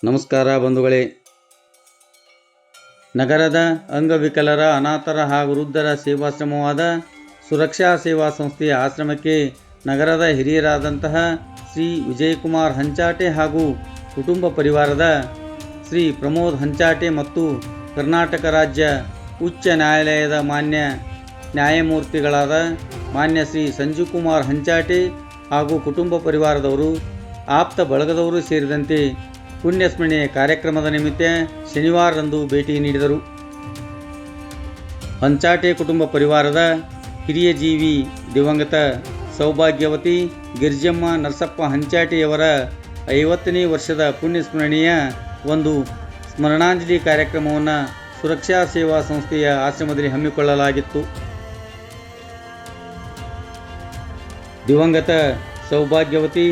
ನಮಸ್ಕಾರ ಬಂಧುಗಳೇ. ನಗರದ ಅಂಗವಿಕಲರ, ಅನಾಥರ ಹಾಗೂ ವೃದ್ಧರ ಸೇವಾಶ್ರಮವಾದ ಸುರಕ್ಷಾ ಸೇವಾ ಸಂಸ್ಥೆಯ ಆಶ್ರಮಕ್ಕೆ ನಗರದ ಹಿರಿಯರಾದಂತಹ ಶ್ರೀ ವಿಜಯಕುಮಾರ್ ಹಂಚಾಟೆ ಹಾಗೂ ಕುಟುಂಬ ಪರಿವಾರದ ಶ್ರೀ ಪ್ರಮೋದ್ ಹಂಚಾಟೆ ಮತ್ತು ಕರ್ನಾಟಕ ರಾಜ್ಯ ಉಚ್ಚ ನ್ಯಾಯಾಲಯದ ಮಾನ್ಯ ನ್ಯಾಯಮೂರ್ತಿಗಳಾದ ಮಾನ್ಯ ಶ್ರೀ ಸಂಜೀವ್ ಕುಮಾರ್ ಹಂಚಾಟೆ ಹಾಗೂ ಕುಟುಂಬ ಪರಿವಾರದವರು, ಆಪ್ತ ಬಳಗದವರು ಸೇರಿದಂತೆ ಪುಣ್ಯಸ್ಮರಣೆ ಕಾರ್ಯಕ್ರಮದ ನಿಮಿತ್ತ ಶನಿವಾರದಂದು ಭೇಟಿ ನೀಡಿದರು. ಹಂಚಾಟೆ ಕುಟುಂಬ ಪರಿವಾರದ ಹಿರಿಯ ಜೀವಿ ದಿವಂಗತ ಸೌಭಾಗ್ಯವತಿ ಗಿರ್ಜಮ್ಮ ನರಸಪ್ಪ ಹಂಚಾಟೆಯವರ 50ನೇ ವರ್ಷದ ಪುಣ್ಯಸ್ಮರಣೆಯ ಒಂದು ಸ್ಮರಣಾಂಜಲಿ ಕಾರ್ಯಕ್ರಮವನ್ನು ಸುರಕ್ಷಾ ಸೇವಾ ಸಂಸ್ಥೆಯ ಆಶ್ರಮದಲ್ಲಿ ಹಮ್ಮಿಕೊಳ್ಳಲಾಗಿತ್ತು. ದಿವಂಗತ ಸೌಭಾಗ್ಯವತಿ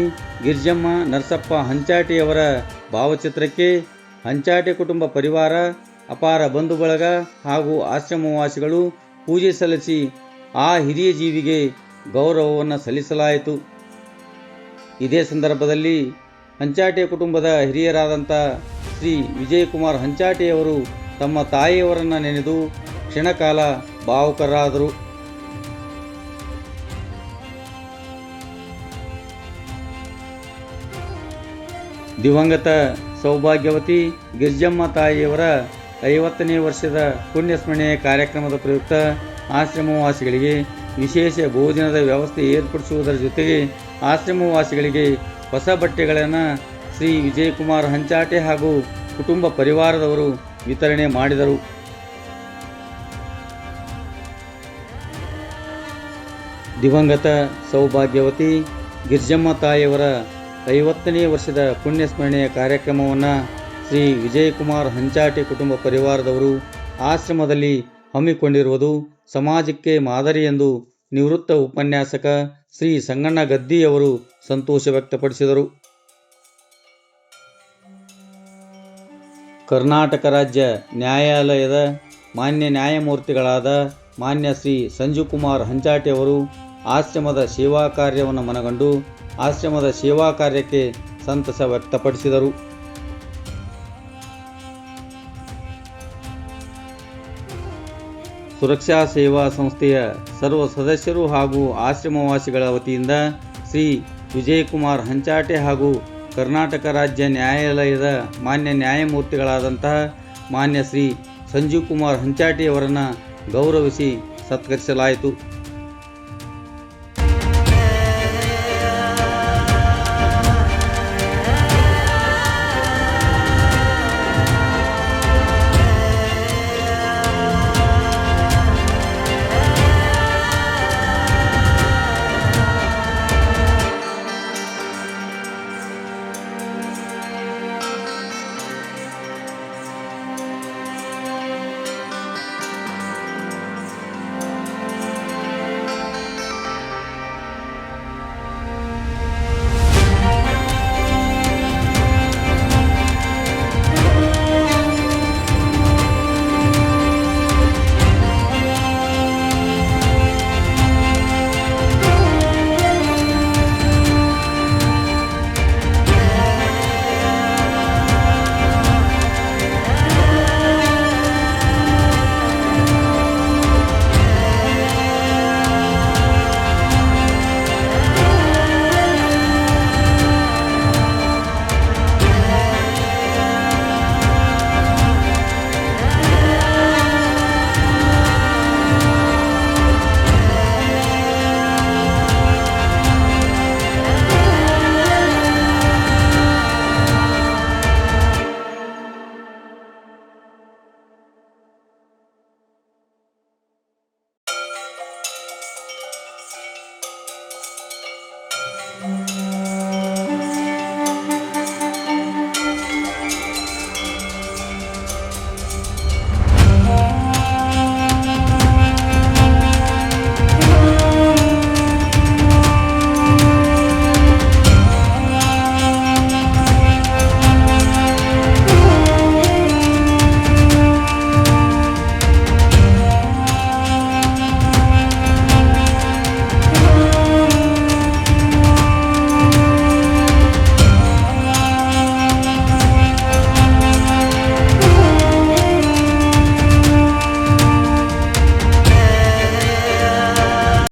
ಗಿರ್ಜಮ್ಮ ನರಸಪ್ಪ ಹಂಚಾಟೆಯವರ ಭಾವಚಿತ್ರಕ್ಕೆ ಹಂಚಾಟೆ ಕುಟುಂಬ ಪರಿವಾರ, ಅಪಾರ ಬಂಧು ಬಳಗ ಹಾಗೂ ಆಶ್ರಮವಾಸಿಗಳು ಪೂಜೆ ಸಲ್ಲಿಸಿ ಆ ಹಿರಿಯ ಜೀವಿಗೆ ಗೌರವವನ್ನು ಸಲ್ಲಿಸಲಾಯಿತು. ಇದೇ ಸಂದರ್ಭದಲ್ಲಿ ಹಂಚಾಟೆ ಕುಟುಂಬದ ಹಿರಿಯರಾದಂಥ ಶ್ರೀ ವಿಜಯಕುಮಾರ್ ಹಂಚಾಟೆಯವರು ತಮ್ಮ ತಾಯಿಯವರನ್ನು ನೆನೆದು ಕ್ಷಣಕಾಲ ಭಾವುಕರಾದರು. ದಿವಂಗತ ಸೌಭಾಗ್ಯವತಿ ಗಿರ್ಜಮ್ಮ ತಾಯಿಯವರ 50ನೇ ವರ್ಷದ ಪುಣ್ಯಸ್ಮರಣೆ ಕಾರ್ಯಕ್ರಮದ ಪ್ರಯುಕ್ತ ಆಶ್ರಮವಾಸಿಗಳಿಗೆ ವಿಶೇಷ ಭೋಜನದ ವ್ಯವಸ್ಥೆ ಏರ್ಪಡಿಸುವುದರ ಜೊತೆಗೆ ಆಶ್ರಮವಾಸಿಗಳಿಗೆ ಹೊಸ ಬಟ್ಟೆಗಳನ್ನು ಶ್ರೀ ವಿಜಯಕುಮಾರ್ ಹಂಚಾಟೆ ಹಾಗೂ ಕುಟುಂಬ ಪರಿವಾರದವರು ವಿತರಣೆ ಮಾಡಿದರು. ದಿವಂಗತ ಸೌಭಾಗ್ಯವತಿ ಗಿರ್ಜಮ್ಮ ತಾಯಿಯವರ 50ನೇ ವರ್ಷದ ಪುಣ್ಯಸ್ಮರಣೆಯ ಕಾರ್ಯಕ್ರಮವನ್ನು ಶ್ರೀ ವಿಜಯಕುಮಾರ್ ಹಂಚಾಟೆ ಕುಟುಂಬ ಪರಿವಾರದವರು ಆಶ್ರಮದಲ್ಲಿ ಹಮ್ಮಿಕೊಂಡಿರುವುದು ಸಮಾಜಕ್ಕೆ ಮಾದರಿ ಎಂದು ನಿವೃತ್ತ ಉಪನ್ಯಾಸಕ ಶ್ರೀ ಸಂಗಣ್ಣ ಗದ್ದಿಯವರು ಸಂತೋಷ ವ್ಯಕ್ತಪಡಿಸಿದರು. ಕರ್ನಾಟಕ ರಾಜ್ಯ ನ್ಯಾಯಾಲಯದ ಮಾನ್ಯ ನ್ಯಾಯಮೂರ್ತಿಗಳಾದ ಮಾನ್ಯ ಶ್ರೀ ಸಂಜೀವ್ ಕುಮಾರ್ ಹಂಚಾಟೆ ಅವರು ಆಶ್ರಮದ ಸೇವಾ ಕಾರ್ಯವನ್ನು ಮನಗಂಡು ಆಶ್ರಮದ ಸೇವಾ ಕಾರ್ಯಕ್ಕೆ ಸಂತಸ ವ್ಯಕ್ತಪಡಿಸಿದರು. ಸುರಕ್ಷಾ ಸೇವಾ ಸಂಸ್ಥೆಯ ಸರ್ವ ಸದಸ್ಯರು ಹಾಗೂ ಆಶ್ರಮವಾಸಿಗಳ ವತಿಯಿಂದ ಶ್ರೀ ವಿಜಯಕುಮಾರ್ ಹಂಚಾಟೆ ಹಾಗೂ ಕರ್ನಾಟಕ ರಾಜ್ಯ ನ್ಯಾಯಾಲಯದ ಮಾನ್ಯ ನ್ಯಾಯಮೂರ್ತಿಗಳಾದಂತಹ ಮಾನ್ಯ ಶ್ರೀ ಸಂಜೀವ್ ಕುಮಾರ್ ಹಂಚಾಟೆಯವರನ್ನು ಗೌರವಿಸಿ ಸತ್ಕರಿಸಲಾಯಿತು.